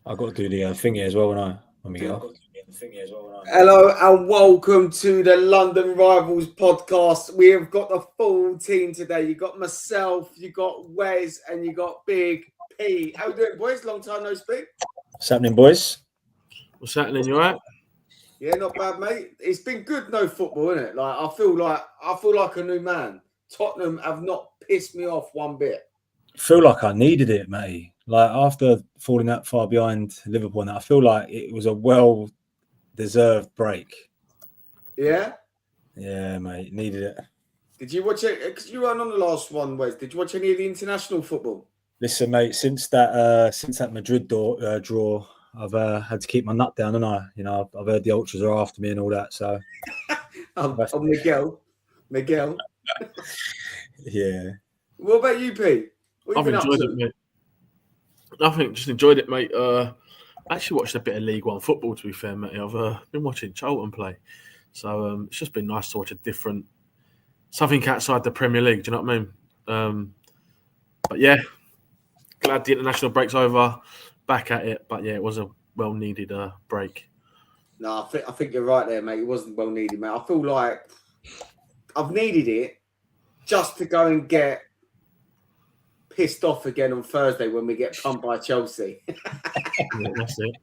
I've got to do the thingy as well when we get off. Hello and welcome to the London Rivals podcast. We have got the full team today. You got myself, you got Wes, and you got Big P. How you doing, boys? Long time no speak. What's happening, boys? What's happening? You alright? Yeah, not bad, mate. It's been good, no football, isn't it? I feel like a new man. Tottenham have not pissed me off one bit. I feel like I needed it, mate. Like after falling that far behind Liverpool, and I feel like it was a well-deserved break. Yeah? Yeah, mate, needed it. Did you watch it? Because you weren't on the last one, Wes. Did you watch any of the international football? Listen, mate, since that Madrid draw, I've had to keep my nut down, and I've heard the ultras are after me and all that. So, Miguel. Yeah. What about you, P? I've enjoyed it, mate. Just enjoyed it, mate. I actually watched a bit of League One football, to be fair, mate. I've been watching Charlton play. So it's just been nice to watch something outside the Premier League, do you know what I mean? But yeah, glad the international break's over. Back at it. But yeah, it was a well-needed break. No, I think you're right there, mate. It wasn't well needed, mate. I feel like I've needed it just to go and get pissed off again on Thursday when we get pumped by Chelsea. Yeah, that's it.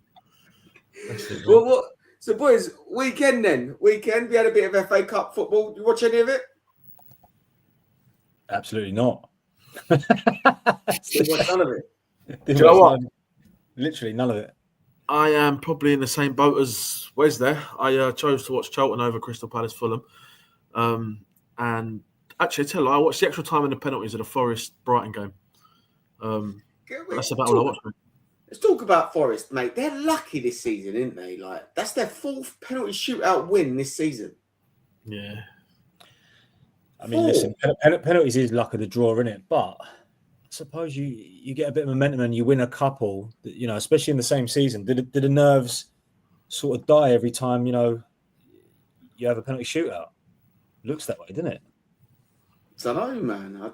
Well, so, boys, weekend. We had a bit of FA Cup football. You watch any of it? Absolutely not. Didn't watch none of it. Do you know what? Literally none of it. I am probably in the same boat as Wes there. I chose to watch Charlton over Crystal Palace Fulham. And actually, I watched the extra time and the penalties of the Forest Brighton game. That's about all I watched. Let's talk about Forest, mate. They're lucky this season, aren't they? Like, that's their fourth penalty shootout win this season. Yeah. I mean, listen, penalties is luck of the draw, isn't it? But I suppose you get a bit of momentum and you win a couple, especially in the same season. Did the nerves sort of die every time, you have a penalty shootout? Looks that way, doesn't it? I don't know, man.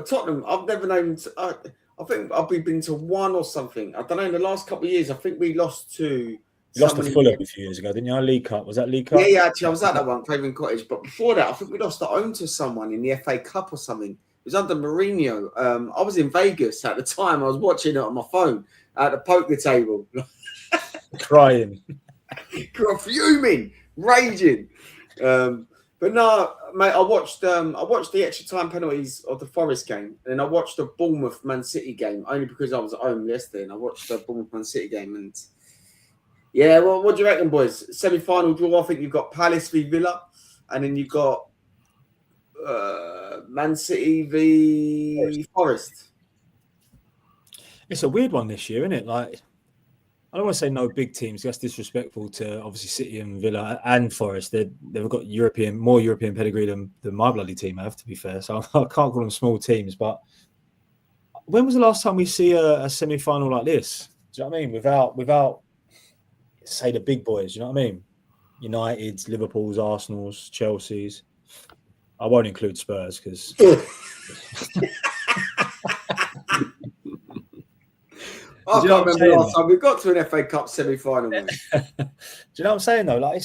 Tottenham, I've never known. I think I've been to one or something. I don't know. In the last couple of years, I think we lost to. You lost to Fulham a few years ago, didn't you? League Cup. Was that League Cup? Yeah. Actually, I was at that one, Craven Cottage. But before that, I think we lost at home to someone in the FA Cup or something. It was under Mourinho. I was in Vegas at the time. I was watching it on my phone at the poker table, crying, fuming, raging. But no, mate, I watched the extra time penalties of the Forest game, and then I watched the Bournemouth Man City game only because I was at home yesterday, and I watched the Bournemouth Man City game, and yeah, well, what do you reckon, boys? Semi-final draw. I think you've got Palace v Villa, and then you've got Man City v Forest. It's a weird one this year, isn't it? Like, I don't want to say no big teams. That's disrespectful to obviously City and Villa and Forest. They've got more European pedigree than my bloody team have, to be fair. So I can't call them small teams. But when was the last time we see a semi-final like this? Do you know what I mean? Without say the big boys. Do you know what I mean? United's, Liverpool's, Arsenal's, Chelsea's. I won't include Spurs because. I can't remember the last time we got to an FA Cup semi-final. Do you know what I'm saying though? Like,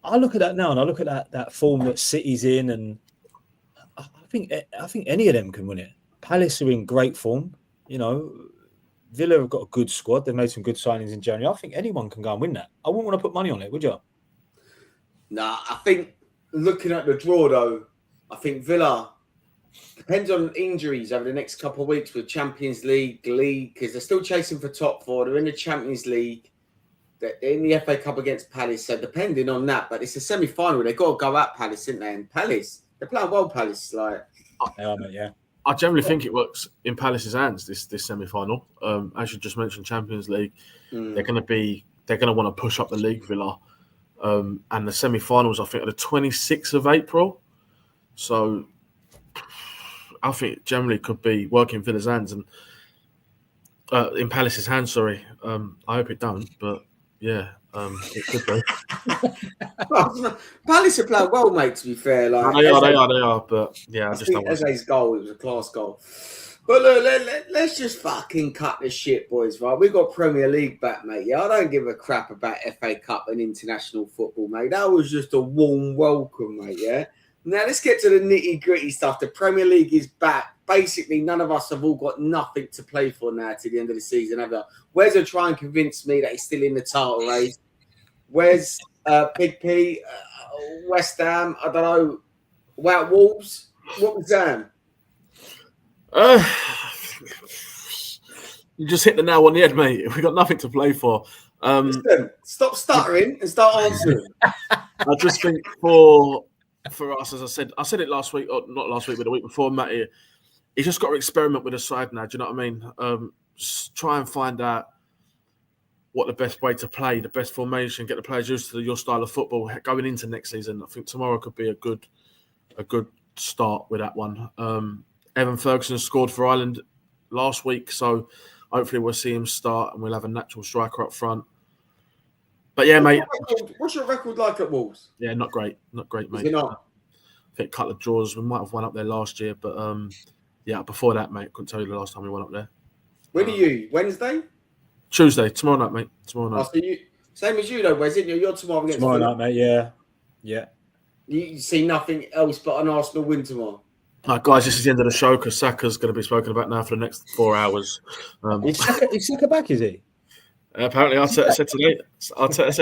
I look at that now, and I look at that form that City's in, and I think any of them can win it. Palace are in great form. Villa have got a good squad. They've made some good signings in January. I think anyone can go and win that. I wouldn't want to put money on it, would you? Nah, I think looking at the draw though, I think Villa. Depends on injuries over the next couple of weeks with Champions League, because they're still chasing for top four. They're in the Champions League. They're in the FA Cup against Palace. So depending on that, but it's a semi-final. They've got to go at Palace, isn't they? And Palace, they're playing well, Palace. Yeah. I generally think it works in Palace's hands, this semi-final. As you just mentioned, Champions League. They're going to want to push up the league, Villa. And the semi-finals, I think, are the 26th of April. So I think it generally could be working Villa's hands and in Palace's hands. Sorry, I hope it don't, but yeah, it could be. Palace are playing well, mate. To be fair, they are. But yeah, I just don't. Eze's goal, it was a class goal. But look, let's just fucking cut this shit, boys, right? We got Premier League back, mate. Yeah, I don't give a crap about FA Cup and international football, mate. That was just a warm welcome, mate, yeah? Now, let's get to the nitty-gritty stuff. The Premier League is back. Basically, none of us have all got nothing to play for now to the end of the season, have we? Where's to try and convince me that he's still in the title race? Where's Pig P, West Ham, I don't know, Wout Wolves? What was that? You just hit the nail on the head, mate. We got nothing to play for. Listen, stop stuttering and start answering. I just think for us, as I said it last week, or not last week, but the week before, Matty, he's just got to experiment with the side now. Do you know what I mean? Just try and find out what the best way to play, the best formation, get the players used to your style of football going into next season. I think tomorrow could be a good start with that one. Evan Ferguson scored for Ireland last week, so hopefully we'll see him start and we'll have a natural striker up front. But yeah, mate. What's your record like at Wolves? Yeah, not great, mate. Is it not? I think a couple of draws. We might have won up there last year, but yeah, before that, mate, couldn't tell you the last time we went up there. When are you? Wednesday? Tuesday, tomorrow night, mate. Tomorrow night. So same as you though, Wes, isn't you? You're tomorrow against Tomorrow night, mate. Yeah. You see nothing else but an Arsenal win tomorrow. Guys, this is the end of the show because Saka's going to be spoken about now for the next 4 hours. Is Saka back, is he? Apparently, I said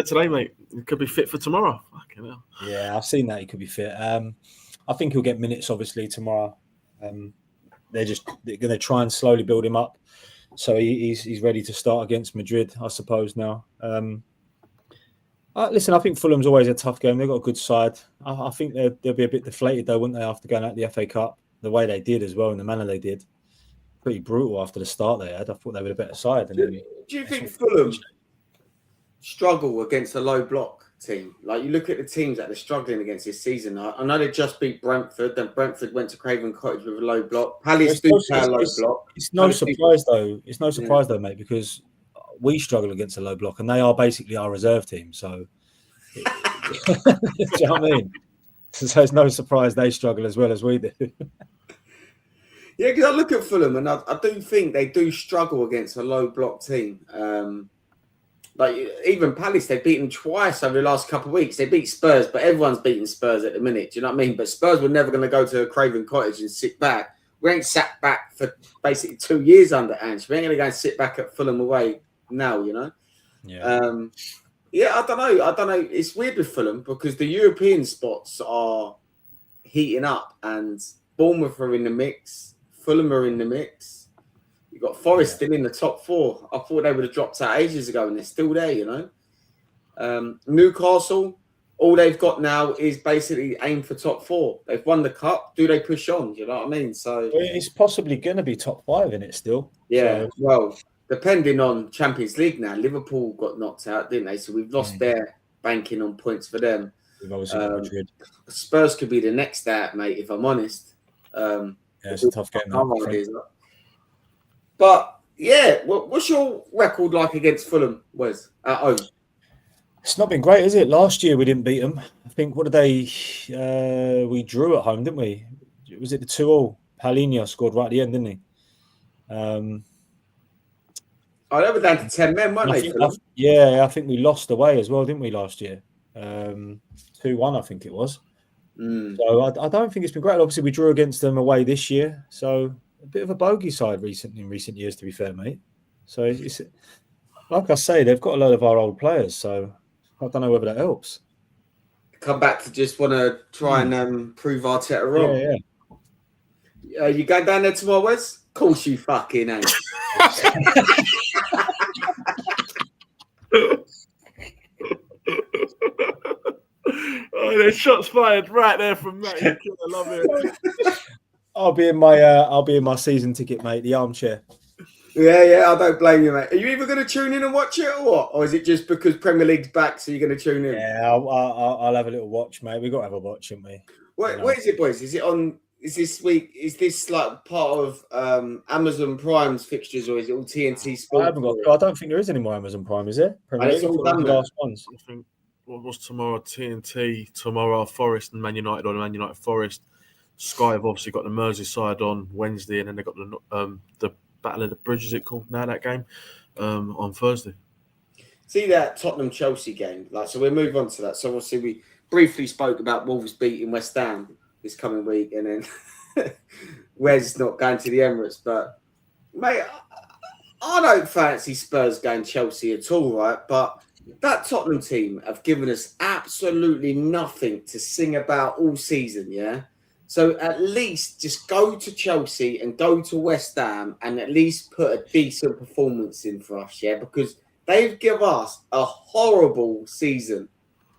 today, mate, he could be fit for tomorrow. Fucking hell. Yeah, I've seen that he could be fit. I think he'll get minutes, obviously, tomorrow. They're going to try and slowly build him up. So he's ready to start against Madrid, I suppose, now. Listen, I think Fulham's always a tough game. They've got a good side. I think they'll be a bit deflated, though, wouldn't they, after going out the FA Cup? The way they did as well, and the manner they did. Pretty brutal after the start they had. I thought they were a better side. Do you think Fulham struggle against a low block team? Like, you look at the teams that they're struggling against this season. I know they just beat Brentford. Then Brentford went to Craven Cottage with a low block. Palace do play a low block. It's no surprise, though. It's no surprise, though, mate, because we struggle against a low block, and they are basically our reserve team. So, do you know what I mean? So it's no surprise they struggle as well as we do. Yeah, because I look at Fulham and I do think they do struggle against a low block team. Like even Palace, they've beaten twice over the last couple of weeks. They beat Spurs, but everyone's beating Spurs at the minute. Do you know what I mean? But Spurs were never going to go to Craven Cottage and sit back. We ain't sat back for basically 2 years under Ange. We ain't going to go and sit back at Fulham away now, you know? Yeah. Yeah, I don't know. It's weird with Fulham because the European spots are heating up and Bournemouth are in the mix. Fulham are in the mix. You've got Forest still in the top 4. I thought they would have dropped out ages ago and they're still there, you know. Newcastle, all they've got now is basically aim for top 4. They've won the cup. Do they push on? Do you know what I mean? So it's possibly going to be top 5 in it still. Yeah, so. Well, depending on Champions League now, Liverpool got knocked out, didn't they? So we've lost their banking on points for them. We've obviously got Madrid. Spurs could be the next out, mate, if I'm honest. Yeah, it's a tough game. But yeah, what's your record like against Fulham, Wes, at home? It's not been great, is it? Last year we didn't beat them. I think, what did they... we drew at home, didn't we? Was it the 2-2? Paulinho scored right at the end, didn't he? They were down to 10 men, weren't they? I think we lost away as well, didn't we, last year? 2-1, I think it was. So I don't think it's been great. Obviously, we drew against them away this year. So a bit of a bogey side in recent years, to be fair, mate. So it's like I say, they've got a lot of our old players. So I don't know whether that helps. Come back to just want to try and prove Arteta wrong. Yeah. You go down there tomorrow, Wes? Of course you fucking ain't. Oh, there's shots fired right there from Matt. I love it. I'll be in my season ticket, mate. The armchair. Yeah, I don't blame you, mate. Are you even going to tune in and watch it or what? Or is it just because Premier League's back, so you're going to tune in? Yeah, I'll have a little watch, mate. We've got to have a watch, haven't we? Where is it, boys? Is it on? Is this week? Is this like part of Amazon Prime's fixtures, or is it all TNT Sport? I don't think there is any more Amazon Prime, is there? It's all done. The last ones. I think what's tomorrow? TNT tomorrow. Forest and Man United, or Man United Forest. Sky have obviously got the Merseyside on Wednesday, and then they've got the Battle of the Bridge, is it called now, that game, on Thursday. See that Tottenham-Chelsea game? So we'll move on to that. So obviously we briefly spoke about Wolves beating West Ham this coming week, and then Wes not going to the Emirates. But, mate, I don't fancy Spurs going Chelsea at all, right? But that Tottenham team have given us absolutely nothing to sing about all season, yeah? So at least just go to Chelsea and go to West Ham and at least put a decent performance in for us, yeah? Because they've given us a horrible season,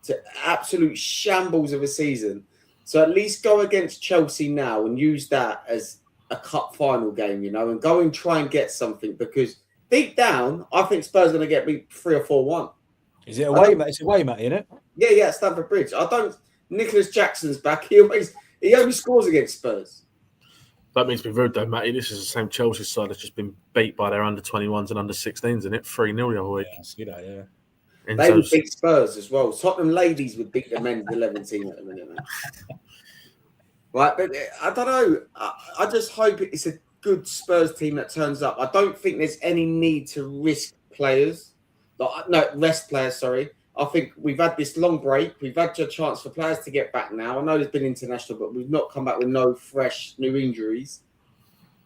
to absolute shambles of a season. So at least go against Chelsea now and use that as a cup final game, and go and try and get something, because deep down, I think Spurs are going to get beat 3 or 4-1. Is it away, Matt? It's away, Matt, isn't it? Yeah, Stamford Bridge. Nicholas Jackson's back. He only scores against Spurs. That means to be rude, though, Matty. This is the same Chelsea side that's just been beat by their under-21s and under-16s, isn't it? 3-0 the other week. Yeah, I see that, yeah. And they would beat Spurs as well. Tottenham ladies would beat the men's 11 team at the minute, man. Right, but I don't know. I just hope it's a good Spurs team that turns up. I don't think there's any need to risk players. Rest players, sorry. I think we've had this long break. We've had a chance for players to get back now. I know there's been international, but we've not come back with no fresh new injuries.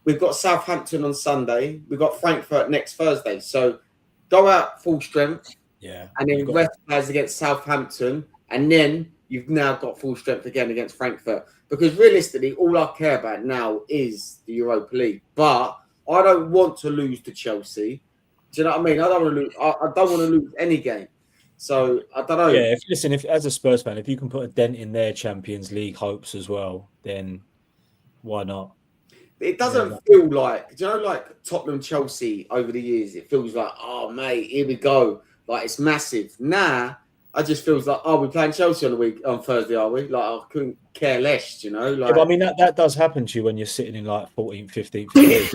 We've got Southampton on Sunday. We've got Frankfurt next Thursday. So go out full strength. Yeah. And then rest players against Southampton. And then you've now got full strength again against Frankfurt. Because realistically, all I care about now is the Europa League. But I don't want to lose to Chelsea. Do you know what I mean? I don't want to lose. I don't want to lose any game. So I don't know. Yeah, if as a Spurs fan, if you can put a dent in their Champions League hopes as well, then why not? It doesn't feel like, like Tottenham, Chelsea over the years. It feels like, oh mate, here we go. Like it's massive. Nah, I just feels like, we're playing Chelsea on Thursday, are we? Like I couldn't care less, Like, yeah, but I mean that does happen to you when you're sitting in like 14th, 15th.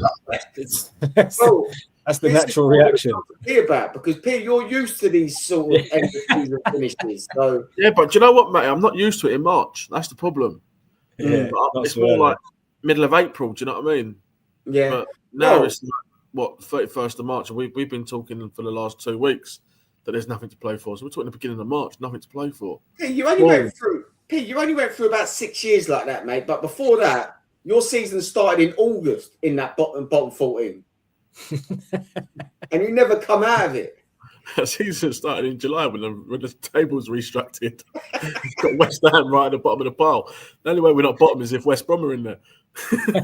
That's the natural reaction. Because Pierre, you're used to these sort of end of season finishes. So yeah, but do you know what, mate? I'm not used to it in March. That's the problem. Yeah, it's more like middle of April. Do you know what I mean? Yeah. But now it's 31st of March, and we've been talking for the last 2 weeks that there's nothing to play for. So we're talking the beginning of March, nothing to play for. Yeah, you only went through about 6 years like that, mate. But before that, your season started in August in that bottom 14. And you never come out of it. That season started in July when the table's restructured. It's got West Ham right at the bottom of the pile. The only way we're not bottom is if West Brom are in there. Yeah,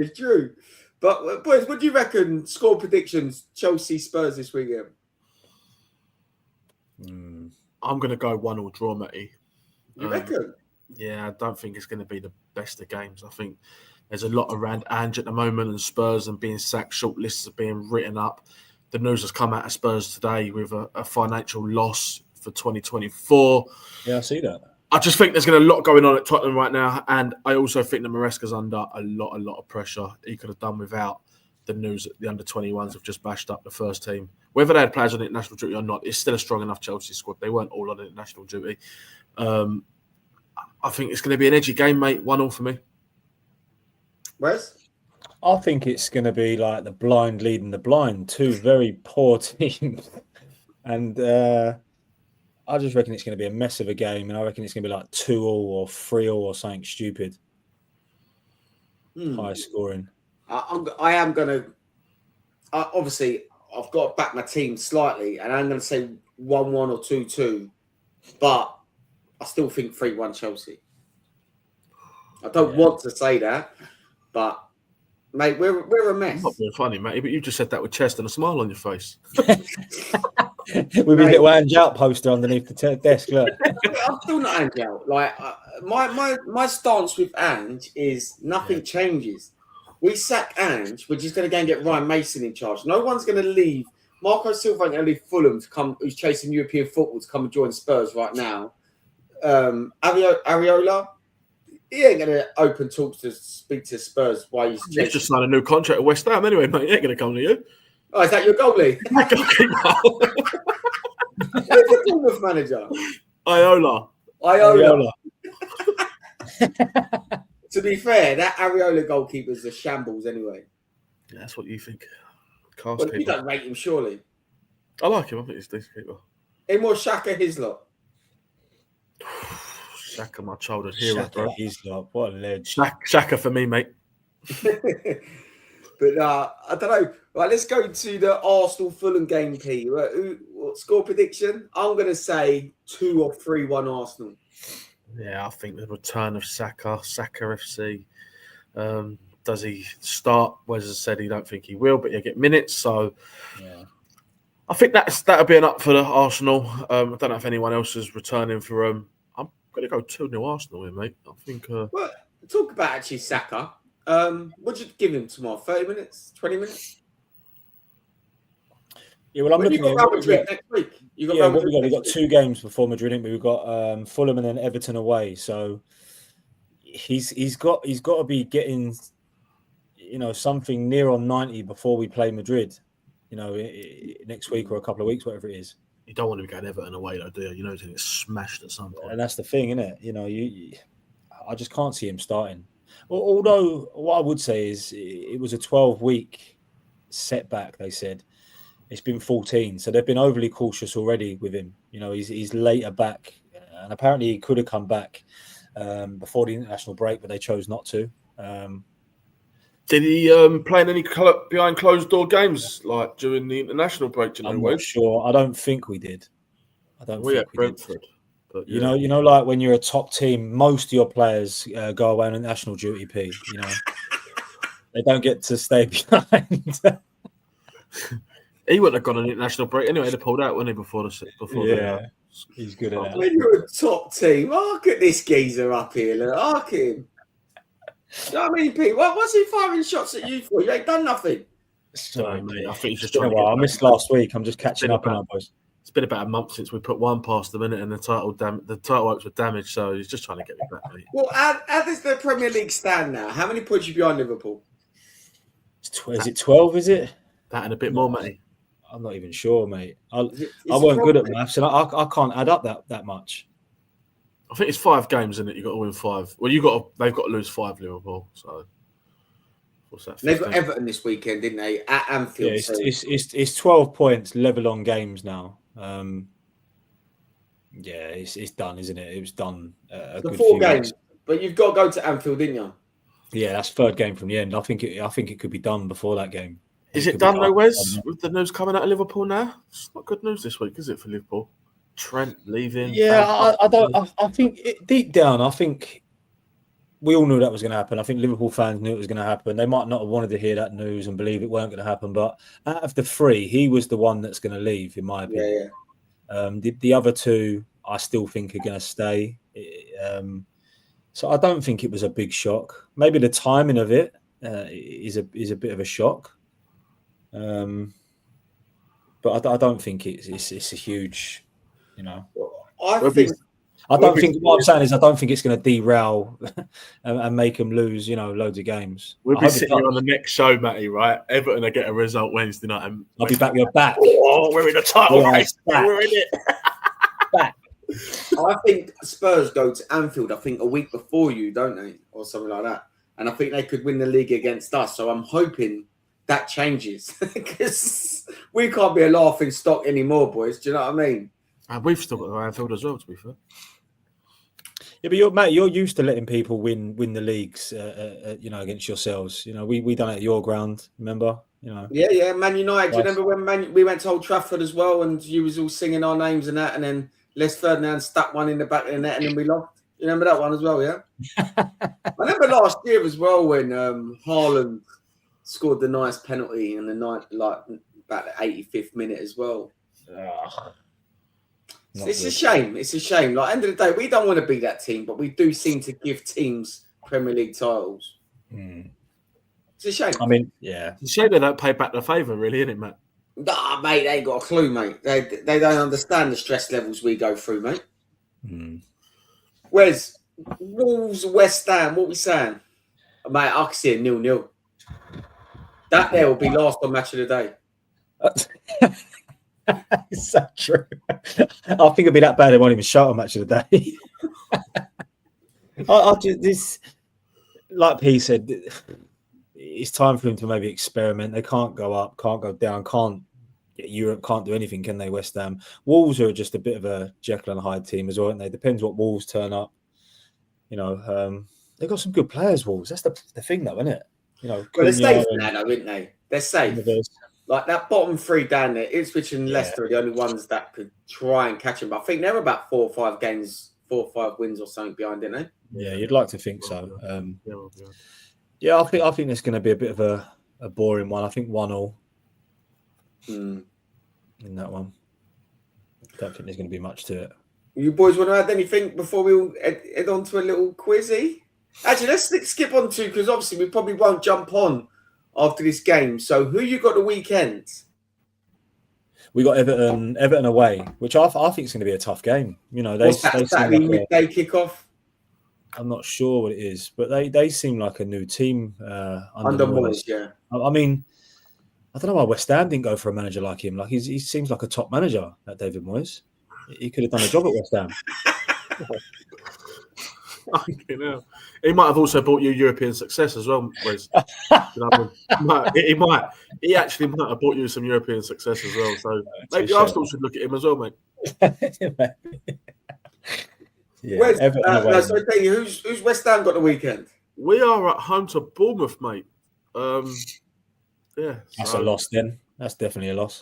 it's true. But boys, what do you reckon? Score predictions: Chelsea Spurs this weekend. I'm going to go 1-1 draw, Matty. You reckon? Yeah, I don't think it's going to be the best of games. I think there's a lot around Ange at the moment, and Spurs and being sacked, short lists are being written up. The news has come out of Spurs today with a financial loss for 2024. Yeah, I see that. I just think there's going to be a lot going on at Tottenham right now, and I also think that Maresca's under a lot of pressure. He could have done without the news that the under-21s have just bashed up the first team. Whether they had players on international duty or not, it's still a strong enough Chelsea squad. They weren't all on international duty. I think it's going to be an edgy game, mate. 1-1 for me. Wes? I think it's going to be like the blind leading the blind. Two very poor teams. And I just reckon it's going to be a mess of a game. And I reckon it's going to be like 2-2 or 3-3 or something stupid. High scoring. I am going to... obviously, I've got to back my team slightly. And I'm going to say 1-1 or 2-2. But I still think 3-1 Chelsea. I don't want to say that. But... Mate, we're a mess. I'm not being funny, mate, but you just said that with chest and a smile on your face. With a little Ange out poster underneath the desk. Look. I'm still not Ange out. Like my stance with Ange is nothing changes. We sack Ange, we're just going to go and get Ryan Mason in charge. No one's going to leave. Marco Silva ain't going to leave Fulham to come, who's chasing European football to come and join Spurs right now. Areola. He ain't going to open talks to speak to Spurs while he's just signed a new contract at West Ham anyway, mate. He ain't going to come to you. Oh, is that your goalie? Who's the Bournemouth manager? Iola. To be fair, that Areola goalkeeper's a shambles anyway. Yeah, that's what you think. Cast Well, you keeper. don't rate him, surely. I like him. I think he's a decent keeper. Him or Shaka Hislop? Shaka, my childhood hero, Shaka bro. Hislop, what a ledge. Shaka for me, mate. But I don't know. Right, let's go to the Arsenal-Fulham game, P. What score prediction? I'm going to say 2 or 3-1 Arsenal. Yeah, I think the return of Saka FC. Does he start? Wes has said he don't think he will, but he'll get minutes. So Yeah. I think that'll be an up for the Arsenal. I don't know if anyone else is returning for I'm going to go 2-0 Arsenal here, mate. I think. Well, talk about actually Saka. What'd you give him tomorrow? 30 minutes? 20 minutes? Yeah, well, I'm When you looking got at Real Madrid next week. You got yeah, Real what Madrid we've got next 2 games before Madrid, haven't we? We've got Fulham and then Everton away. So he's got to be getting, something near on 90 before we play Madrid. Next week or a couple of weeks, whatever it is. You don't want to be going Everton away, though, do you? You know, he's going to get smashed at some point. And that's the thing, isn't it? I just can't see him starting. Although what I would say is it was a 12-week setback. They said it's been 14, so they've been overly cautious already with him. He's later back, and apparently he could have come back before the international break, but they chose not to. Did he play in any behind closed door games like during the international break? Do you know, I'm not sure. I don't think we did. We had Brentford. But, yeah. Like when you're a top team, most of your players go away on national duty. They don't get to stay behind. He wouldn't have gone on an international break anyway. They'd pulled out, wouldn't he? Before He's good at that. When you're a top team, look at this geezer up here. Look at him. You know what I mean, Pete? What's he firing shots at you for? You ain't done nothing. Sorry, mate. I think he's just trying to. I missed last week. I'm just catching up on our boys. It's been about a month since we put one past the minute, and the title hopes were damaged. So he's just trying to get me back, mate. Well, how does the Premier League stand now? How many points are you behind Liverpool? Is it 12? Is it that and a bit more, mate? I'm not even sure, mate. I weren't good at maths, and I can't add up that much. I think it's 5 games, isn't it? You've got to win 5. Well, they've got to lose 5, Liverpool. So what's that? 15? They've got Everton this weekend, didn't they? At Anfield. Yeah, it's 12 points level on games now. It's done, isn't it? It was done. The 4 games, but you've got to go to Anfield, didn't you? Yeah, that's 3rd game from the end. I think it could be done before that game. Is it done though, Wes? With the news coming out of Liverpool now, it's not good news this week, is it, for Liverpool? Trent leaving. Yeah, I don't. I think deep down, I think we all knew that was going to happen. I think Liverpool fans knew it was going to happen. They might not have wanted to hear that news and believe it weren't going to happen, but out of the 3, he was the one that's going to leave, in my opinion. Yeah. The other 2, I still think are going to stay. So I don't think it was a big shock. Maybe the timing of it is a bit of a shock. But I don't think it's a huge. I think what I'm saying is I don't think it's going to derail and make them lose, loads of games. We'll be sitting on the next show, Matty, right? Everton will get a result Wednesday night. And I'll be back. We're back. Oh, we're in the title race. We're in it. Back. I think Spurs go to Anfield, I think, a week before you, don't they? Or something like that. And I think they could win the league against us. So I'm hoping that changes. Because we can't be a laughing stock anymore, boys. Do you know what I mean? And we've still got Anfield as well, to be fair. Yeah, but you're used to letting people win the leagues, against yourselves. We done it at your ground, remember? Yeah, Man United. Do you remember when we went to Old Trafford as well, and you was all singing our names and that, and then Les Ferdinand stuck one in the back of the net, and then we lost. You remember that one as well, yeah? I remember last year as well when Haaland scored the nice penalty in the night, about the 85th minute as well. It's a shame. It's a shame. Like, end of the day, we don't want to be that team, but we do seem to give teams Premier League titles. It's a shame. I mean, yeah. It's a shame they don't pay back the favour, really, isn't it, Matt? Nah, mate, they ain't got a clue, mate. They don't understand the stress levels we go through, mate. Wes, Wolves, West Ham, what we saying? Mate, I can see a 0-0. That there will be last on match of the day. It's so true. I think it'd be that bad. It won't even show a match of the day. like P said, it's time for him to maybe experiment. They can't go up, can't go down, can't Europe, can't do anything, can they? West Ham, Wolves are just a bit of a Jekyll and Hyde team as well, aren't they? Depends what Wolves turn up. They've got some good players. Wolves. That's the thing, though, isn't it? Well, they're safe now, though, aren't they? They're safe. Like that bottom three down there, Ipswich and Leicester are the only ones that could try and catch them. But I think they're about 4 or 5 wins or something behind, didn't they? Yeah, you'd like to think so. Yeah, I think it's going to be a bit of a boring one. I think 1-1 in that one. I don't think there's going to be much to it. You boys want to add anything before we head on to a little quizzy? Actually, let's skip on to, because obviously we probably won't jump on after this game. So who you got the weekend? We got Everton away, which I think is going to be a tough game. Saturday midday kickoff. I'm not sure what it is, but they seem like a new team under Moyes. Yeah. I mean, I don't know why West Ham didn't go for a manager like him. Like he seems like a top manager, that David Moyes. He could have done a job at West Ham. He might have also brought you European success as well, Wes. He might. He actually might have brought you some European success as well. So maybe Arsenal should look at him as well, mate. Yeah. Who's West Ham got the weekend? We are at home to Bournemouth, mate. That's a loss then. That's definitely a loss.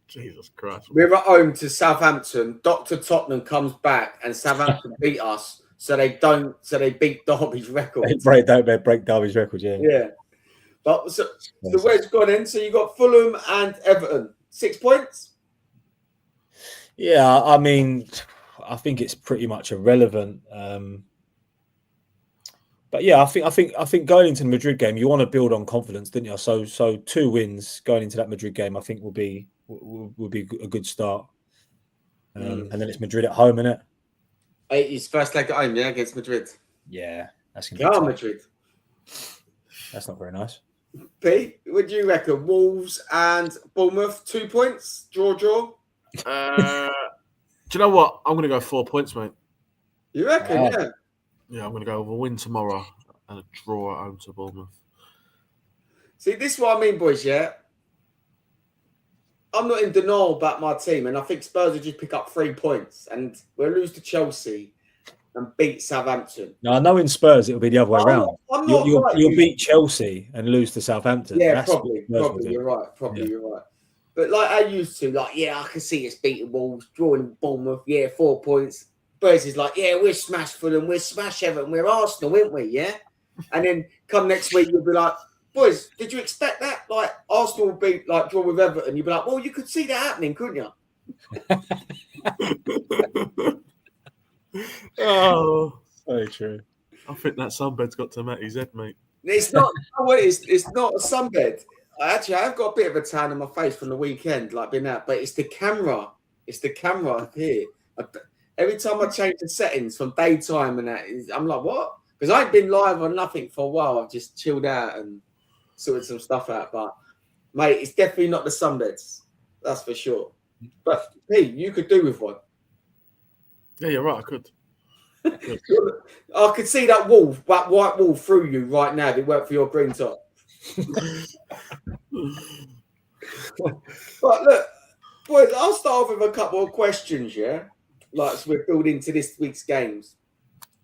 Jesus Christ. We're at home to Southampton. Dr. Tottenham comes back and Southampton beat us. So they beat Derby's record. They break Derby's record, yeah. Yeah. But so where's gone in? So you got Fulham and Everton. 6 points? Yeah, I mean, I think it's pretty much irrelevant. But yeah, I think going into the Madrid game, you want to build on confidence, didn't you? So 2 wins going into that Madrid game, I think will be a good start. And then it's Madrid at home, isn't it? His first leg at home, yeah, against Madrid. Yeah, that's going to be Madrid. That's not very nice. Pete, what do you reckon? Wolves and Bournemouth, 2 points, draw. Do you know what? I'm going to go 4 points, mate. You reckon? Yeah. Yeah, I'm going to go with a win tomorrow and a draw at home to Bournemouth. See, this is what I mean, boys. Yeah, I'm not in denial about my team, and I think Spurs will just pick up 3 points, and we'll lose to Chelsea and beat Southampton. No, I know in Spurs it'll be the other way around. You'll beat Chelsea and lose to Southampton. Yeah, probably. You're right. You're right. But like I used to, I can see us beating Wolves, drawing Bournemouth. Yeah, 4 points. Spurs is like, yeah, we're smash Fulham, we're smash Everton, we're Arsenal, aren't we? Yeah. And then come next week, you'll be like, boys, did you expect that? Like Arsenal will be like draw with Everton. You'd be like, well, you could see that happening, couldn't you? Oh, so true. I think that sunbed's got to Matty's head, mate. It's not. It's not a sunbed. I've got a bit of a tan on my face from the weekend, like being out. But it's the camera. It's the camera here. Every time I change the settings from daytime and that, I'm like, what? Because I ain't been live on nothing for a while. I've just chilled out and sorted some stuff out. But, mate, it's definitely not the sunbeds. That's for sure. But, hey, you could do with one. Yeah, you're right. I could. I could see that white wall through you right now. If it worked for your green top. But look, boys, I'll start off with a couple of questions, yeah? Like, so we're building to this week's games.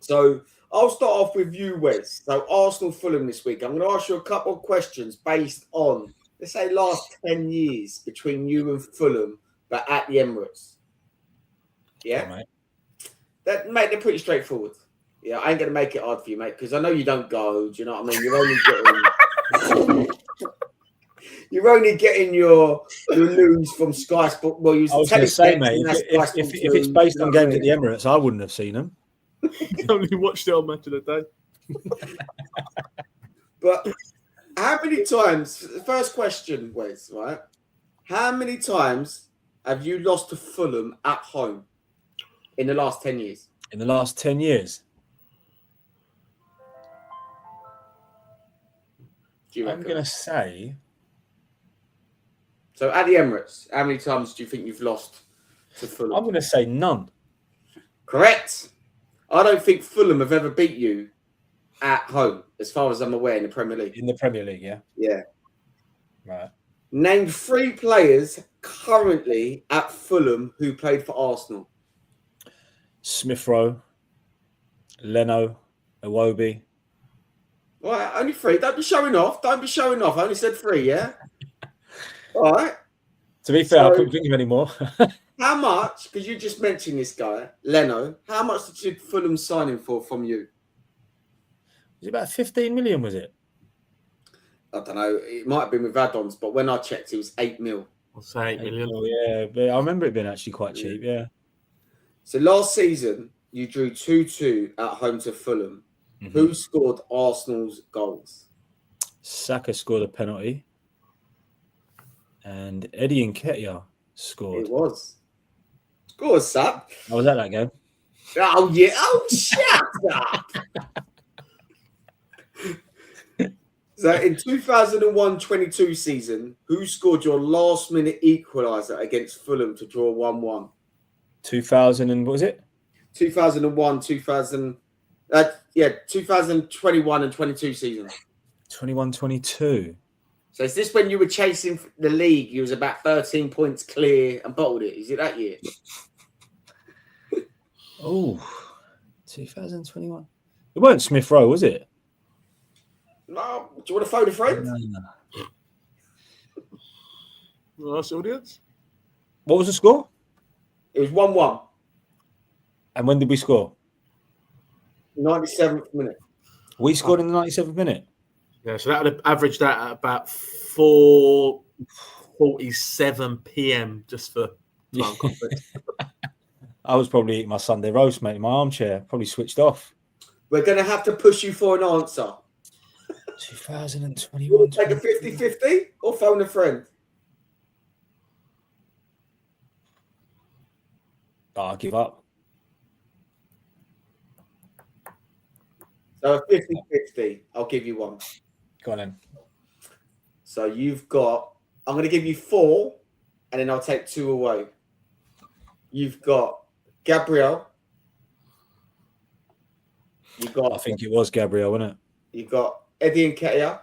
So I'll start off with you, Wes. So Arsenal Fulham this week. I'm going to ask you a couple of questions based on, let's say, last 10 years between you and Fulham, but at the Emirates. Yeah? Yeah, mate. Mate, they're pretty straightforward. Yeah, I ain't going to make it hard for you, mate, because I know you don't go. Do you know what I mean? You're only getting your news from Sky Sport. Well, I was going to say, mate, if it's based on games at the Emirates, I wouldn't have seen them. I only watched it on Match of the Day. But how many times? First question, Wes, right? How many times have you lost to Fulham at home in the last 10 years? In the last 10 years? I'm going to say... So at the Emirates, how many times do you think you've lost to Fulham? I'm going to say none. Correct. I don't think Fulham have ever beat you at home, as far as I'm aware, in the Premier League. In the Premier League, yeah. Yeah. Right. Name 3 players currently at Fulham who played for Arsenal. Smith Rowe, Leno, Iwobi. All right, only 3. Don't be showing off. I only said 3, yeah? All right. To be fair, I couldn't think of any more. How much, because you just mentioned this guy, Leno, how much did Fulham sign him for from you? Was it about 15 million, was it? I don't know. It might have been with add-ons, but when I checked, it was 8 mil. I'll say 8 million. Oh, yeah, but I remember it being actually quite cheap, yeah. So last season, you drew 2-2 at home to Fulham. Mm-hmm. Who scored Arsenal's goals? Saka scored a penalty. And Eddie Nketiah scored. It was. Score, Sap. I was at that game. Oh, yeah. Oh, shut up. So in 2001-22 season, who scored your last-minute equaliser against Fulham to draw 1-1? 2000 and what was it? 2001, 2021 and 22 season. 21-22. So is this when you were chasing the league? You was about 13 points clear and bottled it. Is it that year? Oh, 2021. It weren't Smith Rowe, was it? No. Do you want to phone a friend? No. Nice audience. What was the score? It was 1-1. And when did we score? 97th minute. We scored in the 97th minute. Yeah, so that would have averaged that at about 4:47 p.m. just for time conference. I was probably eating my Sunday roast, mate, in my armchair. Probably switched off. We're going to have to push you for an answer. 2021. Take a 50-50 or phone a friend? I'll give up. So a 50-50. I'll give you one. Go on then. So you've got, I'm going to give you 4 and then I'll take 2 away. You've got Gabriel. I think it was Gabriel, wasn't it? You've got Eddie Nketiah.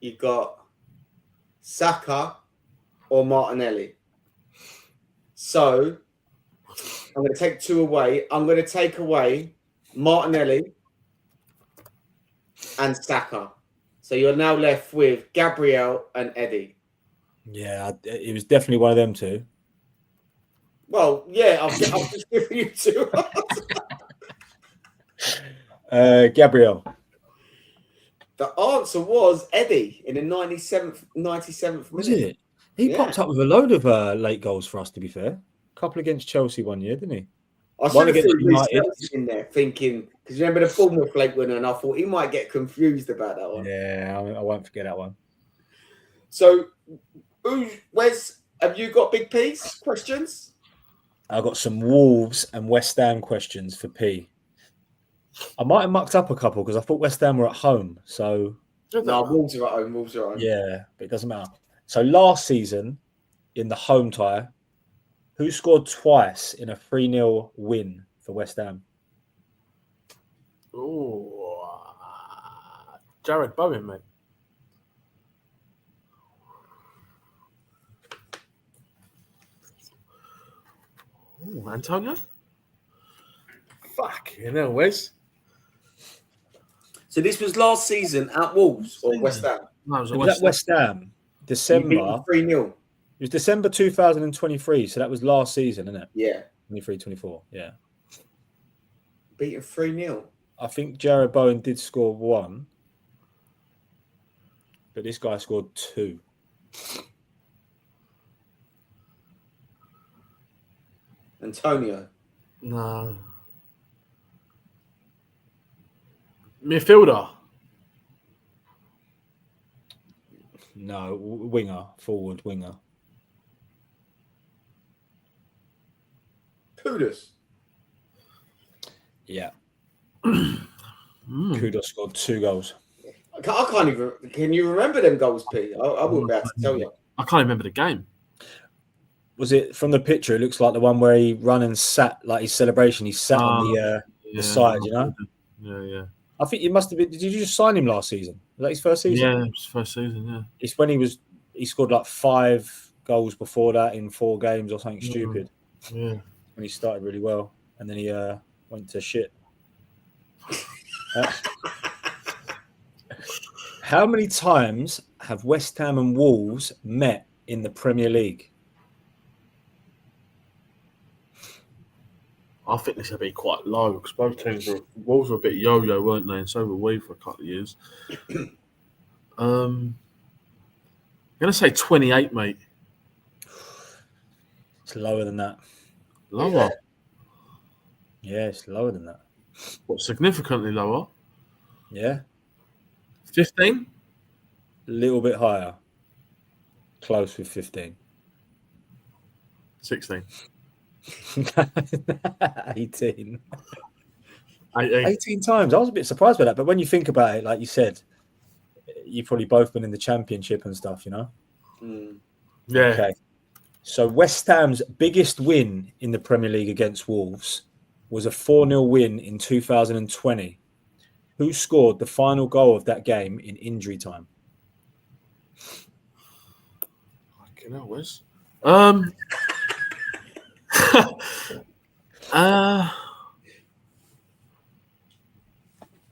You've got Saka or Martinelli. So I'm going to take 2 away. I'm going to take away Martinelli and Saka. So you're now left with Gabriel and Eddie. Yeah, it was definitely one of them two. Well, yeah, I'll just give you 2. Gabriel. The answer was Eddie in the 97th minute. Was it? He popped up with a load of late goals for us, to be fair. A couple against Chelsea one year, didn't he? I should have threw United in there thinking, because remember the Bournemouth late winner, and I thought he might get confused about that one. Yeah, I won't forget that one. So, have you got Big P's questions? I've got some Wolves and West Ham questions for P. I might have mucked up a couple because I thought West Ham were at home. So no, Wolves are at home. Yeah, but it doesn't matter. So last season, in the home tie, who scored twice in a 3-0 win for West Ham? Oh, Jared Bowen, mate. Oh, Antonio? Fuck, you know, Wes. So this was last season at Wolves or West Ham? No, it was at West Ham. December. 3-0. It was December 2023, so that was last season, isn't it? Yeah. 23-24, yeah. Beaten 3-0. I think Jared Bowen did score 1, but this guy scored 2. Antonio. No. Midfielder. No, winger, forward winger. Kudus. Yeah. Kudus scored 2 goals. I can't even. Can you remember them goals, P? I wouldn't be able to tell you. I can't remember the game. Was it from the picture? It looks like the one where he ran and sat, like his celebration. He sat on the side, you know. Yeah. I think it must have been. Did you just sign him last season? Was that his first season? Yeah, it was first season. Yeah, It's when he scored like 5 goals before that in 4 games or something stupid. Yeah, when he started really well, and then he went to shit. How many times have West Ham and Wolves met in the Premier League? I think this will be quite low because both teams Wolves were a bit yo-yo, weren't they? And so were we for a couple of years. I'm going to say 28, mate. It's lower than that. Lower? Yeah, it's lower than that. What, significantly lower? Yeah. 15? A little bit higher. Close with 15. 16. 18. 18. 18 times. I was a bit surprised by that. But when you think about it, like you said, you've probably both been in the Championship and stuff, you know? Yeah. Okay. So West Ham's biggest win in the Premier League against Wolves was a 4-0 win in 2020. Who scored the final goal of that game in injury time? Fucking hell, Wes.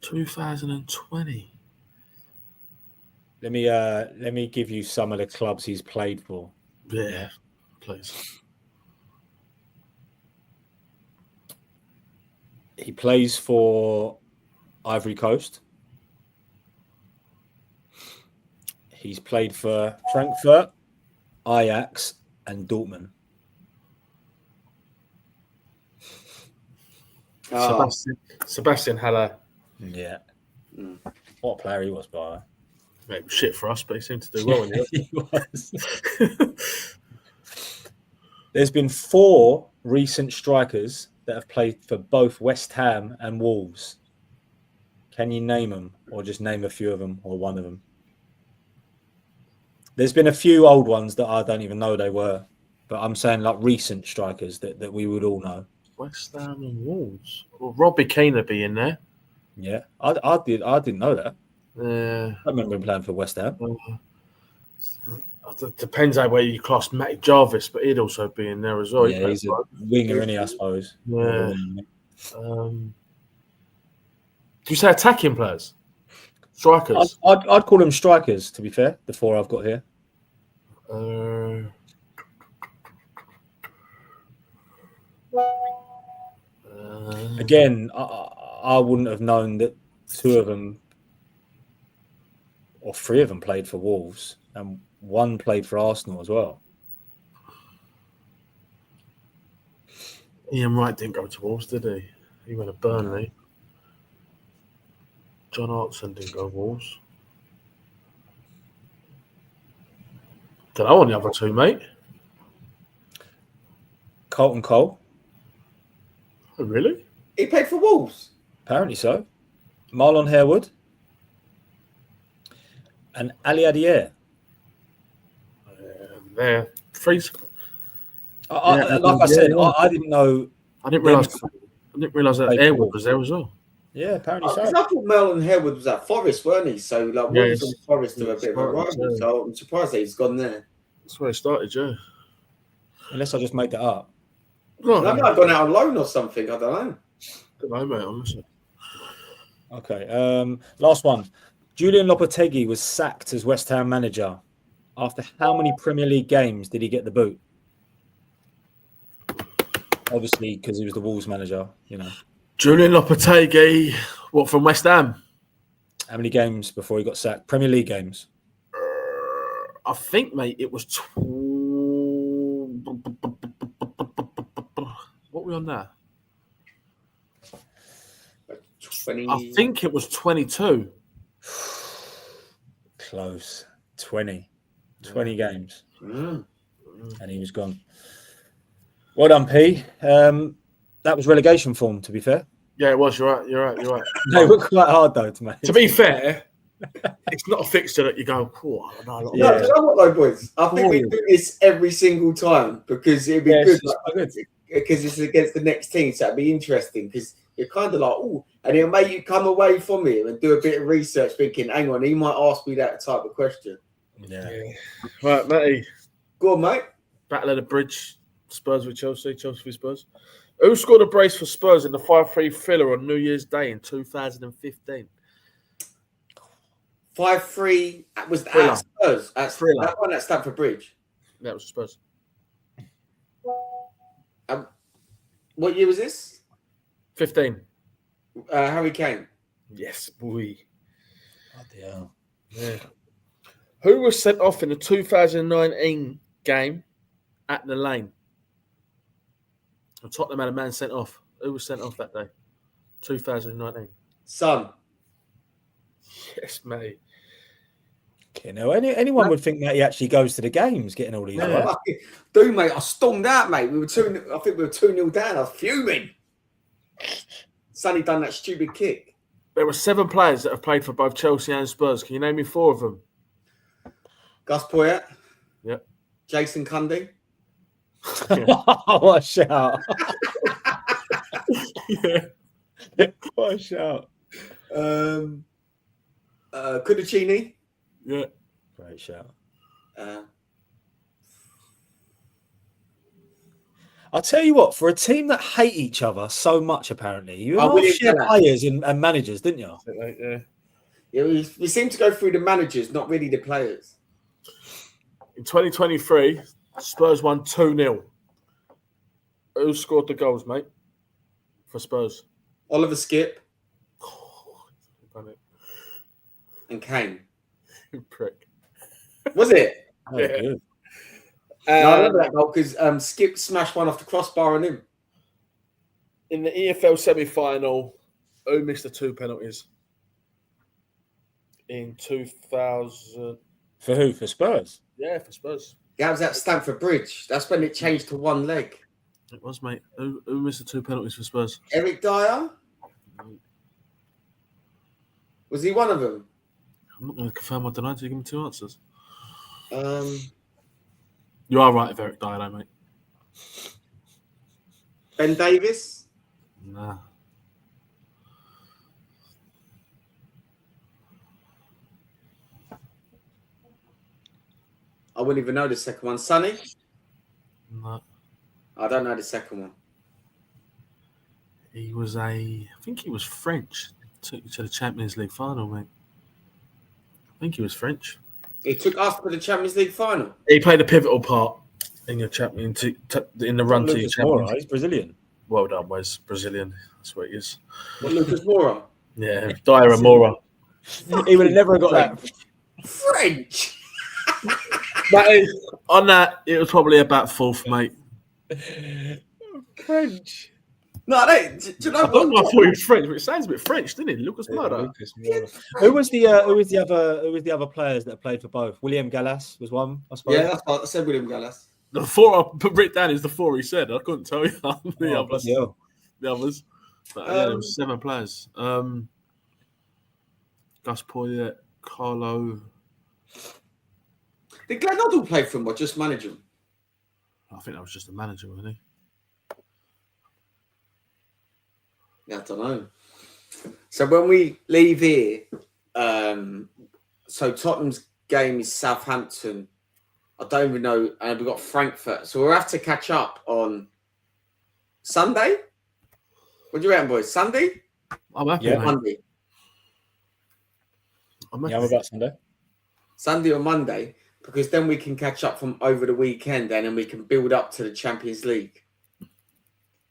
2020. Let me give you some of the clubs he's played for. Yeah, please. He plays for Ivory Coast. He's played for Frankfurt, Ajax, and Dortmund. Sebastian Haller. Yeah. What a player he was, by the way. Mate, shit for us, but he seemed to do well in it. He was. There's been 4 recent strikers that have played for both West Ham and Wolves. Can you name them, or just name a few of them, or one of them? There's been a few old ones that I don't even know they were, but I'm saying like recent strikers that we would all know. West Ham and Wolves. Well, Robbie Keane would be in there. Yeah, I didn't know that. I remember him playing for West Ham. It depends on where you class Matty Jarvis, but he'd also be in there as well. Yeah, he's a winger, isn't he, I suppose. Yeah. Do you say attacking players? Strikers? I'd call them strikers, to be fair, the 4 I've got here. Again, I wouldn't have known that 2 of them or 3 of them played for Wolves and 1 played for Arsenal as well. Ian Wright didn't go to Wolves, did he? He went to Burnley. John Hartson didn't go to Wolves. Don't know on the other 2, mate. Carlton Cole. Oh, really? He played for Wolves? Apparently so. Marlon Harewood. And Ali Adier. They're 3. Like I said, I didn't know. I didn't realise that Harewood was there as well. Yeah, apparently so. I thought Marlon Harewood was at Forest, weren't he? So like Wolves and Forest are a bit of a rival. So I'm surprised that he's gone there. That's where he started, yeah. Unless I just made that up. No, I might have gone out on loan or something. I don't know, mate. Honestly. Okay. Last one. Julian Lopetegui was sacked as West Ham manager. After how many Premier League games did he get the boot? Obviously, because he was the Wolves manager, you know. Julian Lopetegui, what, from West Ham? How many games before he got sacked? Premier League games? I think, mate, it was... What are we on now? 20... I think it was 22. Close. 20. 20 games. And he was gone. Well done, P. That was relegation form, to be fair. Yeah, it was. You're right. They were quite hard, though, to make. To be fair, it's not a fixture that you go, oh, I don't know. No, you know what, though, boys? I think we do this every single time because it'd be good. Because it's against the next team, so it'd be interesting. Because You're kind of like, oh, and it'll make you come away from him and do a bit of research, thinking, hang on, he might ask me that type of question. Yeah. Right, Matty. Go on, mate. Battle of the Bridge. Spurs with Chelsea. Chelsea with Spurs. Who scored a brace for Spurs in the 5-3 filler on New Year's Day in 2015? 5-3 was Thriller. at Spurs. Thriller. That one at Stamford Bridge. That was Spurs. What year was this? 15. Harry Kane. Yes, boy. Bloody hell. Yeah. Who was sent off in the 2019 game at the Lane? Tottenham had a man sent off. Who was sent off that day? 2019. Son. Yes, mate. You know, anyone would think that he actually goes to the games, getting all these. Yeah. Right? Dude, mate, I stormed out, mate. I think we were 2-0 down. I was fuming. Sonny done that stupid kick. There were 7 players that have played for both Chelsea and Spurs. Can you name me 4 of them? Gus Poyet. Yep. Jason Cundy. What a shout. Yeah. What a shout. Cudicini. Yeah. Great shout. I'll tell you what, for a team that hate each other so much, apparently, you William share Gallas. players and managers, didn't you? Yeah. Yeah, we seem to go through the managers, not really the players. In 2023, Spurs won 2-0. Who scored the goals, mate? For Spurs. Oliver Skip Done it. and Kane. You prick. Was it? Oh, good. No, I remember that goal because Skip smashed one off the crossbar on him. In the EFL semi-final, who missed the 2 penalties? In 2000. For who? For Spurs? Yeah, for Spurs. That was at Stamford Bridge. That's when it changed to one leg. It was, mate. Who missed the 2 penalties for Spurs? Eric Dyer? Was he one of them? I'm not going to confirm or deny until you give me 2 answers. Ben You are right, Eric Dyer, though, mate. Davis? Nah. I wouldn't even know the second one. Sonny? No. I don't know the second one. He was I think he was French. Took you to the Champions League final, mate. I think he was French. He took us to the Champions League final. He played a pivotal part in your champion in the run to your Lucas Champions. Moura, he's Brazilian. Well done, Wes. Brazilian. That's what he is. What, Lucas Moura? Yeah, Dyer and Moura. He would have never got that. French? On that, it was probably about 4th, mate. French. No, do you know I don't know what? if he was French, but it sounds a bit French, didn't it? Lucas Yeah, Moura. Lucas Moura. Who was the other players that played for both? William Gallas was one, I suppose. Yeah, that's what I said. William Gallas. The 4 I put written down is the 4 he said. I couldn't tell you the Oh, others. bloody hell. The others. But yeah, there was 7 players. Gus Poyet, Carlo. Did Glenn Hoddle play for him or just manage him? I think that was just a manager, wasn't he? Yeah, I don't know. So when we leave here, so Tottenham's game is Southampton. I don't even know, and we've got Frankfurt. So we'll have to catch up on Sunday. What do you reckon, boys? Sunday? I'm happy, Yeah. mate. Monday. I'm Yeah, I'm happy. about Sunday. Sunday or Monday, because then we can catch up from over the weekend, and then we can build up to the Champions League.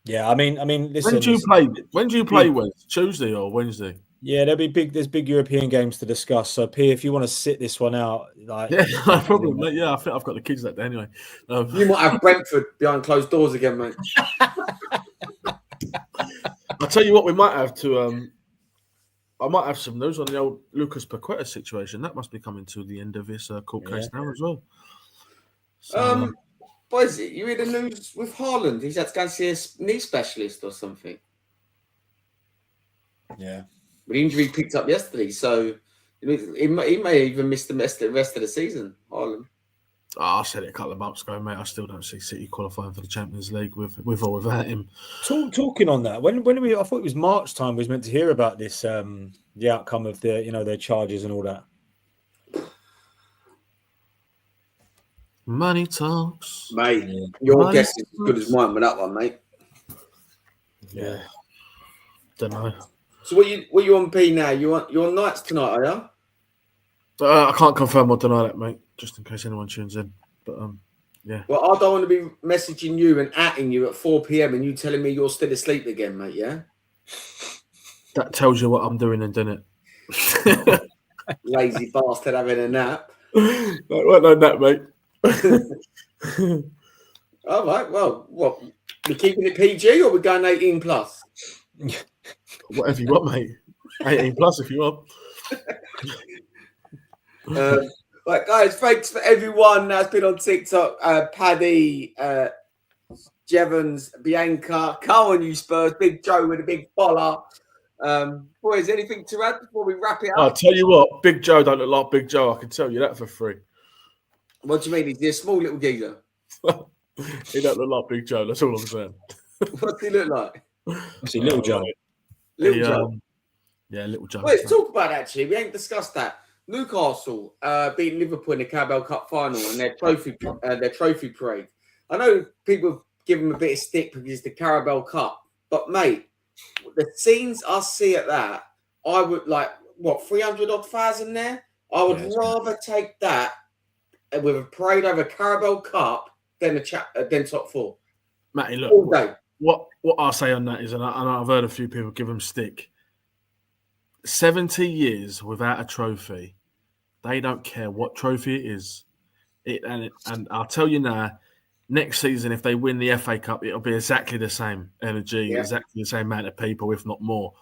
Yeah, I mean, listen. When do you play? When do you play? Wednesday, Tuesday or Wednesday? Yeah, there'll be there's big European games to discuss. So, P, if you want to sit this one out, like, Yeah, no problem, mate. Yeah, I think I've got the kids that day anyway. You might have Brentford behind closed doors again, mate. I'll tell you what, we might have to. I might have some news on the old Lucas Paqueta situation. That must be coming to the end of his court case now as well. So, What is it? You read the news with Haaland? He's had to go and see a knee specialist or something. yeah. But the injury picked up yesterday, so he may even miss the rest of the season, Haaland. I said it a couple of months ago, mate. I still don't see City qualifying for the Champions League with or without him. Talking on that, when we, I thought it was March time. We was meant to hear about this, the outcome of their charges and all that. Money talks, mate. Yeah. Your guess is as good as mine with that one, mate. Yeah. Don't know. So what you on P now? You on Knights tonight, are you? I can't confirm or deny that, mate. Just in case anyone tunes in, but yeah. Well, I don't want to be messaging you and atting you at 4 p.m. and you telling me you're still asleep again, mate. Yeah. That tells you what I'm doing, then, doesn't it? Lazy bastard having a nap. No, that, mate. All right. Well, what? We keeping it PG or we going 18 plus? Whatever you want, mate. 18 plus if you want. Right, guys, thanks for everyone that's been on TikTok. Paddy, Jevons, Bianca, come on, you Spurs, Big Joe with a big follow. Boys, anything to add before we wrap it up? I'll tell you what, Big Joe don't look like Big Joe. I can tell you that for free. What do you mean? He's a small little geezer. He don't look like Big Joe. That's all I'm saying. What's he look like? See, little Joe. Little Joe. Yeah, Little Joe. Well, let's talk about that, actually. We ain't discussed that. Newcastle beating Liverpool in the Carabao Cup final and their trophy parade. I know people give them a bit of stick because it's the Carabao Cup, but mate, the scenes I see at that, I would like 300,000 there. I would rather take that with a parade over Carabao Cup than top four. Matty, look, all day. What I say on that is, and I've heard a few people give them stick. 70 years without a trophy, they don't care what trophy it is. And I'll tell you now, next season, if they win the FA Cup, it'll be exactly the same energy, exactly the same amount of people, if not more.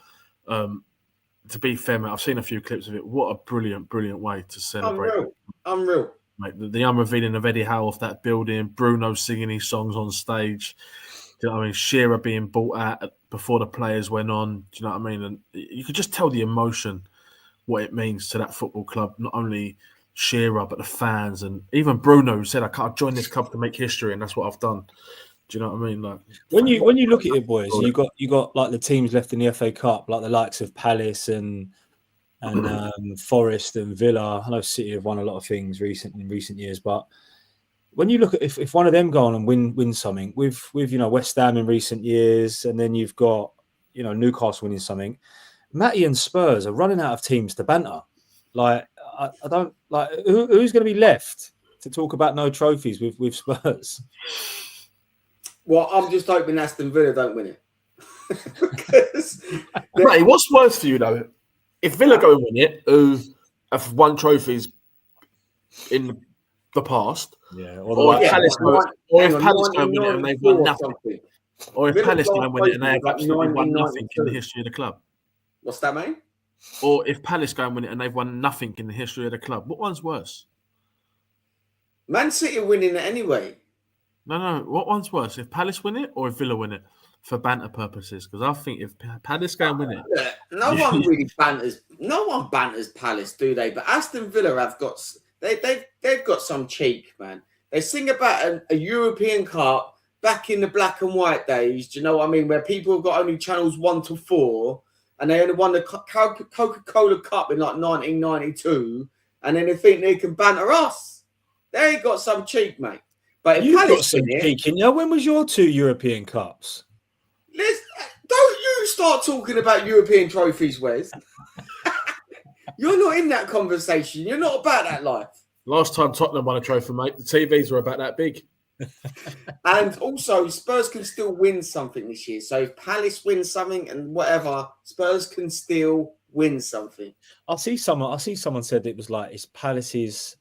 To be fair, mate, I've seen a few clips of it. What a brilliant, brilliant way to celebrate. Unreal. Mate, the unrevealing of Eddie Howe off that building, Bruno singing his songs on stage. Do you know what I mean? Shearer being bought out before the players went on. Do you know what I mean? And you could just tell the emotion, what it means to that football club. Not only Shearer, but the fans, and even Bruno, who said, "I can't join this club to make history," and that's what I've done. Do you know what I mean? Like when you look at it, boys, you got like the teams left in the FA Cup, like the likes of Palace and Forest and Villa. I know City have won a lot of things in recent years, but when you look at if one of them go on and win something with West Ham in recent years, and then you've got Newcastle winning something, Matty and Spurs are running out of teams to banter. Like I don't like who's going to be left to talk about no trophies with Spurs. Well, I'm just hoping Aston Villa don't win it. Because Matty, what's worse for you though? If Villa go and win it, who have won trophies in the past, or if Palace go and win it and they've won nothing, or if Palace go and win it and they have absolutely won nothing in the history of the club. What's that, mate? Or if Palace go and win it and they've won nothing in the history of the club, what one's worse? Man City are winning it anyway. No. What one's worse? If Palace win it or if Villa win it? For banter purposes, because I think if Palace go and win it, no one really banters. No one banters Palace, do they? But Aston Villa have got they've got some cheek, man. They sing about a European Cup back in the black and white days. Do you know what I mean? Where people have got only channels 1 to 4, and they only won the Coca-Cola Cup in like 1992, and then they think they can banter us. They ain't got some cheek, mate. But if You've Palace got some cheek in you. When was your 2 European Cups? Don't you start talking about European trophies, Wes. You're not in that conversation. You're not about that life. Last time Tottenham won a trophy, mate, the TVs were about that big. And also, Spurs can still win something this year. So if Palace wins something and whatever, Spurs can still win something. I see someone said it was like it's Palace's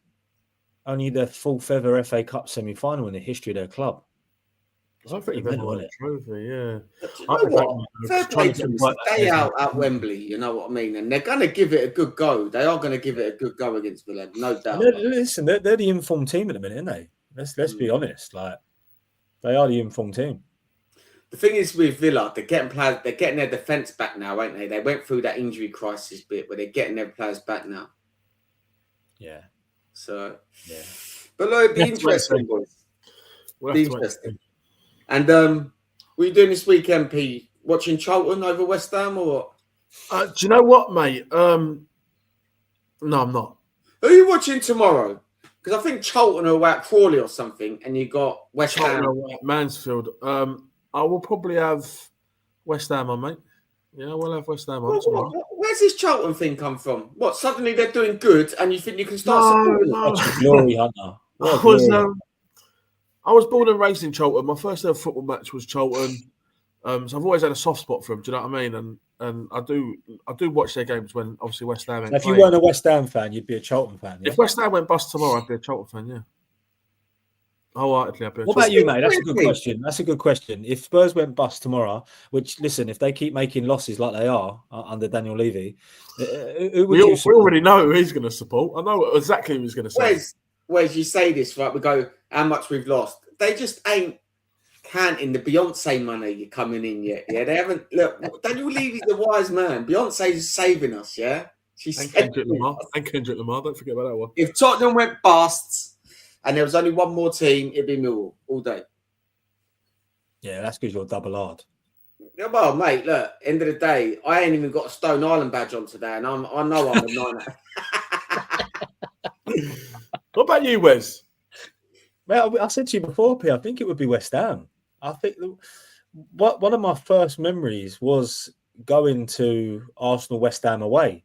only their 4th ever FA Cup semi-final in the history of their club. I think they've won a trophy, yeah. You know fair play to them. Stay out at Wembley, you know what I mean? And they're going to give it a good go. They are going to give it a good go against Villa, no doubt. Listen, they're the informed team at the minute, aren't they? Let's be honest. Like, they are the informed team. The thing is with Villa, they're getting their defence back now, ain't they? They went through that injury crisis bit, but they're getting their players back now. Yeah. So, yeah. But look, it'd be We'll have to wait and interesting, see. boys. We'll Be have to wait and interesting. see. And what are you doing this weekend, P? Watching Charlton over West Ham or what? Do you know what, mate? No, I'm not. Who are you watching tomorrow? Because I think Charlton are at Crawley or something, and you got West Charlton Ham. away at Mansfield. I will probably have West Ham on, mate. Yeah, we'll have West Ham on tomorrow. Where's this Charlton thing come from? What, suddenly they're doing good and you think you can start supporting them? Such a glory hunter. What a glory. I was born and raised in Charlton. My first ever football match was Charlton. So I've always had a soft spot for them. Do you know what I mean? And I do watch their games when obviously West Ham. So if you weren't a West Ham fan, you'd be a Charlton fan. Yeah? If West Ham went bust tomorrow, I'd be a Charlton fan. Yeah. Wholeheartedly, I'd be a What Charlton about you, mate? That's a good question. That's a good question. If Spurs went bust tomorrow, which listen, if they keep making losses like they are under Daniel Levy, who would we already know who he's going to support. I know exactly who he's going to say. Whereas you say this, right? We go, how much we've lost. They just ain't counting the Beyonce money coming in yet. Yeah, they haven't. Look, Daniel Levy's the wise man. Beyonce's saving us. Yeah, and Kendrick Lamar. Don't forget about that one. If Tottenham went bust and there was only one more team, it'd be Millwall all day. Yeah, that's because you're double hard. Yeah, well, mate, look, end of the day, I ain't even got a Stone Island badge on today, and I know I'm a niner. What about you, Wes? Well, I said to you before, P, I think it would be West Ham. I think one of my first memories was going to Arsenal West Ham away.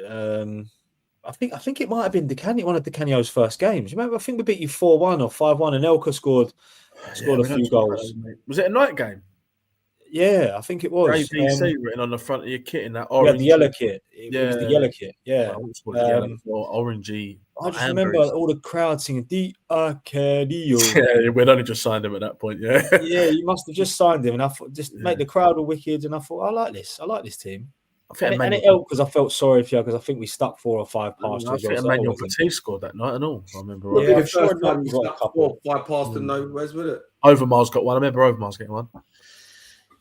I think it might have been one of Di Canio's first games. You remember? I think we beat you 4-1 or 5-1, and Elka scored a few goals. Was it a night game? Yeah, I think it was. ABC written on the front of your kit in that orange. Yeah, the yellow kit. It was the yellow kit. Yeah. Orangey. I just remember all the crowd singing Di Canio. Yeah, we'd only just signed him at that point. Yeah. Yeah, you must have just signed him, and I thought make the crowd all wicked, and I thought I like this team. And it helped because I felt sorry for you because I think we stuck 4 or 5 past. I think Emmanuel Petit scored that night and all. I remember. Right. Yeah, the first time you stuck 4 or 5 past them, no, where's with it? Overmars got one. I remember Overmars getting one.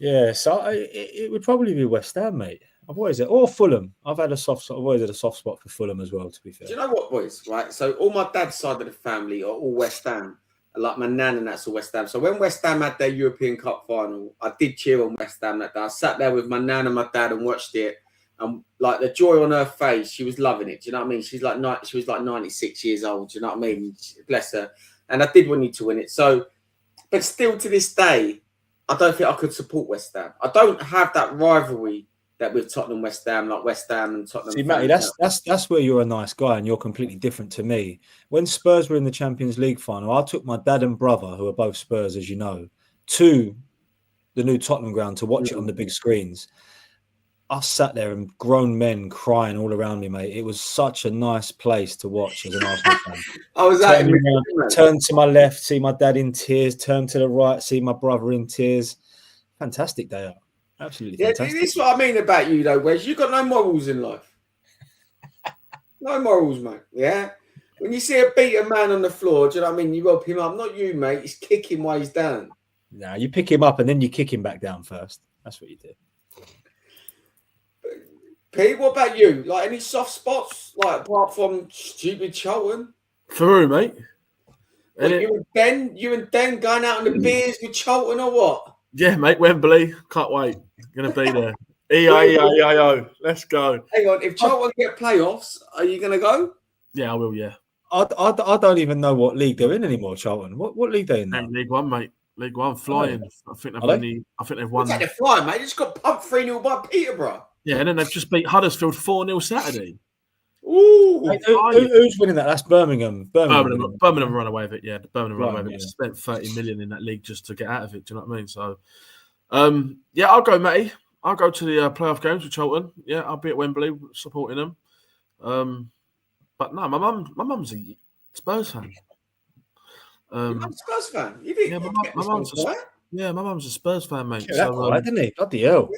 Yeah, so it would probably be West Ham, mate. Or Fulham. I've always had a soft spot for Fulham as well, to be fair. Do you know what, boys? Right, so all my dad's side of the family are all West Ham. Like my nan and that's all West Ham. So when West Ham had their European Cup final, I did cheer on West Ham that day. I sat there with my nan and my dad and watched it. And like the joy on her face, she was loving it. Do you know what I mean? She was like 96 years old. Do you know what I mean? Bless her. And I did want you to win it. So, but still to this day, I don't think I could support West Ham. I don't have that rivalry that with Tottenham West Ham, like West Ham and Tottenham. See, Matty, that's where you're a nice guy and you're completely different to me. When Spurs were in the Champions League final, I took my dad and brother, who are both Spurs, as you know, to the new Tottenham ground to watch it on the big screens. I sat there and grown men crying all around me, mate. It was such a nice place to watch as an Arsenal fan. I was turn to my left, see my dad in tears. Turn to the right, see my brother in tears. Fantastic day out. Absolutely fantastic. This is what I mean about you, though, Wes. You've got no morals in life. No morals, mate. Yeah? When you see a beaten man on the floor, do you know what I mean? You help him up. Not you, mate. He's kicking while he's down. Nah, you pick him up and then you kick him back down first. That's what you do. Pete, what about you? Like any soft spots, like apart from stupid Charlton? For who, mate? You and Ben going out on the beers with Charlton or what? Yeah, mate, Wembley. Can't wait. Gonna be there. E-I-E-I-E-I-O. Let's go. Hang on, if Charlton get playoffs, are you gonna go? Yeah, I will, yeah. I don't even know what league they're in anymore, Charlton. What league they're in now? League One, mate. League One, flying. I think they've won. They're flying, mate. They just got pumped 3-0 by Peterborough. Yeah, and then they've just beat Huddersfield 4-0 Saturday. Ooh. Mate, who's winning that? That's Birmingham. Birmingham run away with it, yeah. Birmingham run away with it. Spent 30 million in that league just to get out of it. Do you know what I mean? So, yeah, I'll go, Matty. I'll go to the playoff games with Charlton. Yeah, I'll be at Wembley supporting them. But no, my mum's a Spurs fan. Your mum's a Spurs fan? My mum's a Spurs fan, mate. Yeah, so, didn't he? Bloody hell.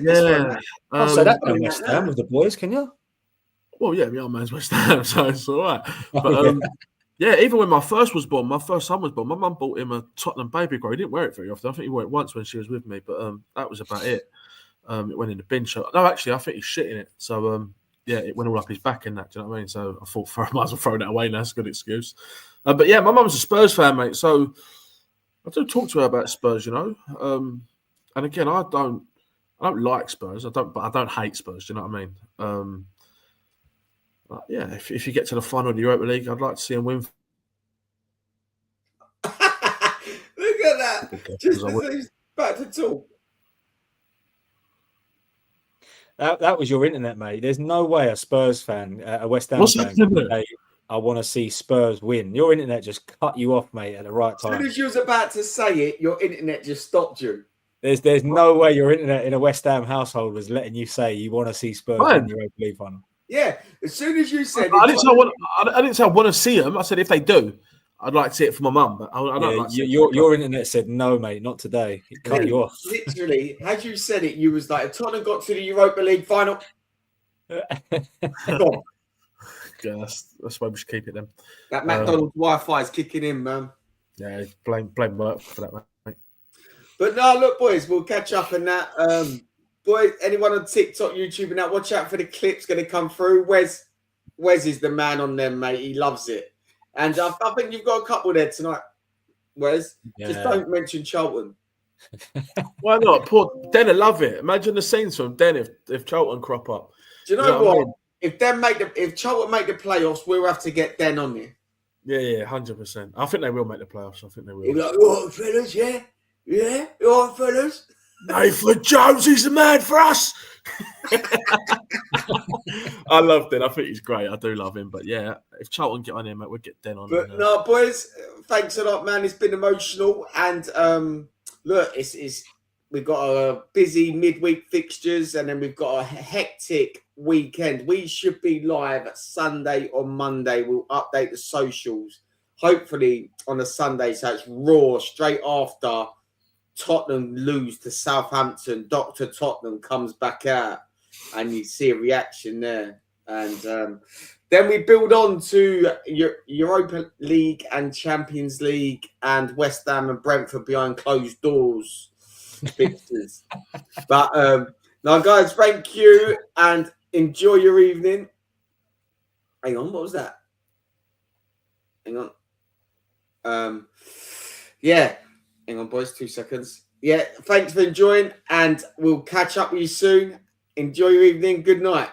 Yeah. I'll say that down West Ham with the boys, can you? Well, yeah, my old man's West Ham, so it's all right. But yeah, even when my first son was born, my mum bought him a Tottenham baby grow. He didn't wear it very often. I think he wore it once when she was with me, but that was about it. It went in the bin shop. No, actually, I think he's shitting it. So yeah, it went all up his back in that. Do you know what I mean? So I thought, I might as well throw that away now. That's a good excuse. But yeah, my mum's a Spurs fan, mate. So I do talk to her about Spurs, you know. And again, I don't like Spurs. But I don't hate Spurs. Do you know what I mean? Yeah, if you get to the final of the Europa League, I'd like to see them win. Look at that! Just as he's about to talk. That was your internet, mate. There's no way a Spurs fan, a West Ham fan, can say, I want to see Spurs win. Your internet just cut you off, mate, at the right time. As soon as you was about to say it, your internet just stopped you. There's no way your internet in a West Ham household was letting you say you want to see Spurs win the Europa League final. Yeah, as soon as you said, I didn't say I want to see them. I said if they do, I'd like to see it for my mum. But I don't like your internet said no, mate, not today. It cut you off. Literally, as you said it, you was like, if Tottenham got to the Europa League final. Yeah, that's why we should keep it then. That McDonald's Wi-Fi is kicking in, man. Yeah, blame work for that, mate. But no, look, boys, we'll catch up on that. Boys, anyone on TikTok, YouTube, and that, watch out for the clips going to come through. Wes is the man on them, mate. He loves it. And I think you've got a couple there tonight, Wes. Yeah. Just don't mention Charlton. Why not? Poor Den will love it. Imagine the scenes from Den if Charlton crop up. Do you know what? I mean? If Charlton make the playoffs, we'll have to get Den on there. Yeah, 100%. I think they will make the playoffs. I think they will. He'll be like, all right, fellas, yeah? Yeah? All right, fellas? Nathan Jones, he's the man for us. I love Den. I think he's great. I do love him. But yeah, if Charlton get on him, mate, we'll get Den on. But no, boys, thanks a lot, man. It's been emotional. And look, we've got a busy midweek fixtures, and then we've got a hectic weekend. We should be live Sunday or Monday. We'll update the socials, hopefully on a Sunday, so it's raw straight after Tottenham lose to Southampton. Dr. Tottenham comes back out, and you see a reaction there. And then we build on to Europa League and Champions League and West Ham and Brentford behind closed doors fixtures. But now, guys, thank you and enjoy your evening. Hang on, what was that? Hang on. Yeah. Hang on, boys, 2 seconds. Yeah, thanks for enjoying, and we'll catch up with you soon. Enjoy your evening. Good night.